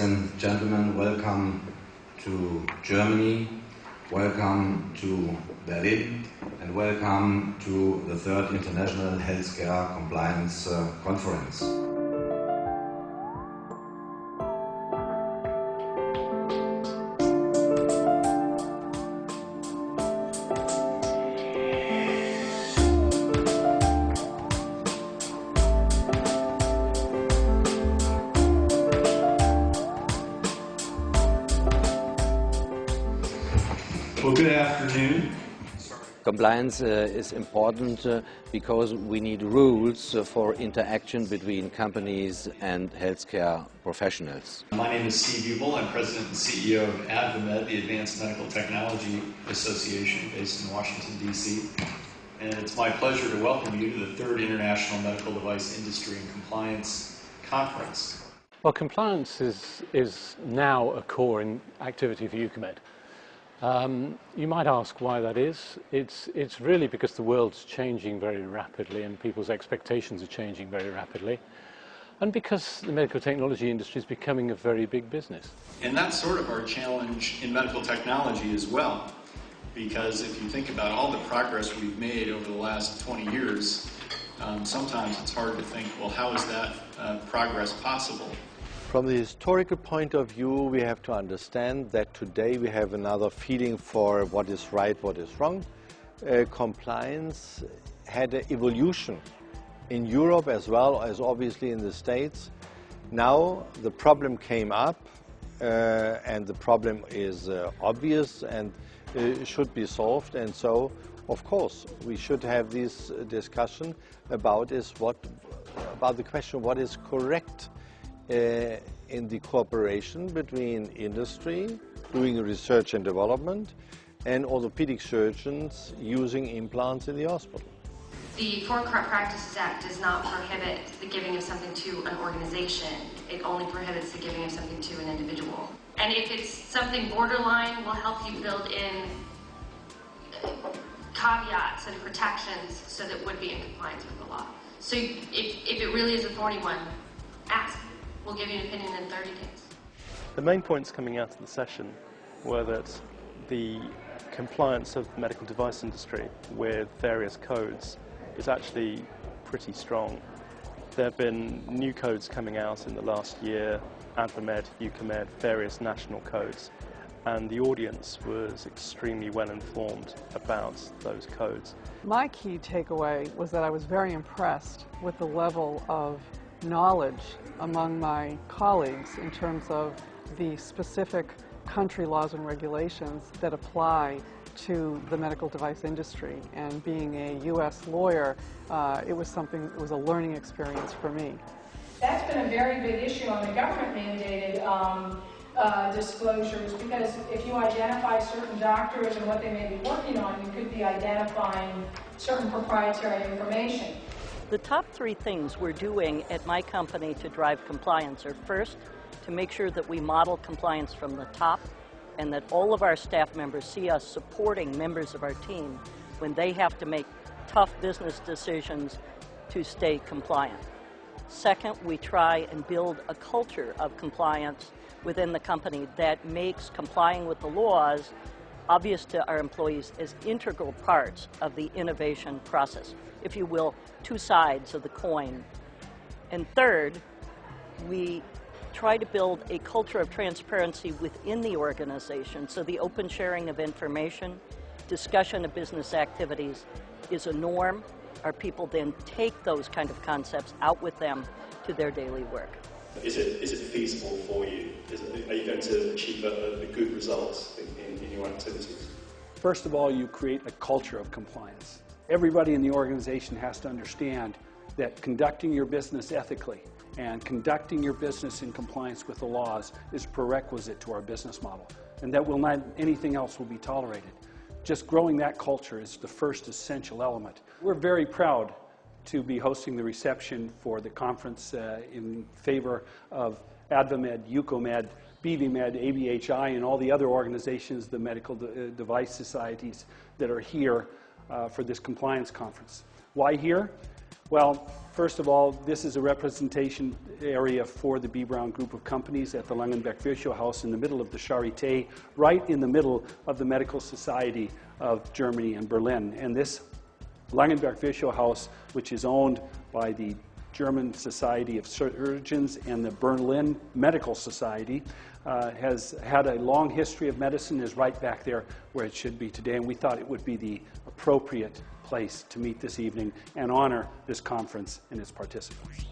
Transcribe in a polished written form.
and gentlemen, welcome to Germany, welcome to Berlin, and welcome to the 3rd International Healthcare Compliance Conference. Well, good afternoon. Compliance is important because we need rules for interaction between companies and healthcare professionals. My name is Steve Ubel. I'm President and CEO of AdvaMed, the Advanced Medical Technology Association based in Washington, D.C. And it's my pleasure to welcome you to the 3rd International Medical Device Industry and Compliance Conference. Well, compliance is now a core activity for Eucomed. You might ask why that is. It's really because the world's changing very rapidly and people's expectations are changing very rapidly, and because the medical technology industry is becoming a very big business. And that's sort of our challenge in medical technology as well, because if you think about all the progress we've made over the last 20 years, sometimes it's hard to think, well, how is that progress possible? From the historical point of view, we have to understand that today we have another feeling for what is right, what is wrong. Compliance had an evolution in Europe as well as obviously in the States. Now the problem came up and the problem is obvious and should be solved, and so of course we should have this discussion about the question what is correct in the cooperation between industry, doing research and development, and orthopedic surgeons using implants in the hospital. The Foreign Corrupt Practices Act does not prohibit the giving of something to an organization. It only prohibits the giving of something to an individual. And if it's something borderline, we'll help you build in caveats and protections so that it would be in compliance with the law. So if it really is a thorny one, ask. We'll give you an opinion in 30 days. The main points coming out of the session were that the compliance of the medical device industry with various codes is actually pretty strong. There have been new codes coming out in the last year, AdvaMed, Eucomed, various national codes, and the audience was extremely well informed about those codes. My key takeaway was that I was very impressed with the level of knowledge among my colleagues in terms of the specific country laws and regulations that apply to the medical device industry. And being a U.S. lawyer, it was a learning experience for me. That's been a very big issue on the government-mandated disclosures, because if you identify certain doctors and what they may be working on, you could be identifying certain proprietary information. The top 3 things we're doing at my company to drive compliance are, first, to make sure that we model compliance from the top and that all of our staff members see us supporting members of our team when they have to make tough business decisions to stay compliant. Second, we try and build a culture of compliance within the company that makes complying with the laws obvious to our employees as integral parts of the innovation process. If you will, 2 sides of the coin. And third, we try to build a culture of transparency within the organization, so the open sharing of information, discussion of business activities is a norm. Our people then take those kind of concepts out with them to their daily work. Is it feasible for you? Are you going to achieve the good results in your activities? First of all, you create a culture of compliance. Everybody in the organization has to understand that conducting your business ethically and conducting your business in compliance with the laws is prerequisite to our business model, and that anything else will be tolerated. Just growing that culture is the first essential element. We're very proud to be hosting the reception for the conference in favor of AdvaMed, Eucomed, BVMed, ABHI, and all the other organizations, the medical device societies that are here for this compliance conference. Why here? Well, first of all, this is a representation area for the B. Braun Group of companies at the Langenbeck-Virchow House in the middle of the Charité, right in the middle of the Medical Society of Germany and Berlin. And this Langenbeck-Virchow House, which is owned by the German Society of Surgeons and the Berlin Medical Society, has had a long history of medicine, is right back there where it should be today, and we thought it would be the appropriate place to meet this evening and honor this conference and its participants.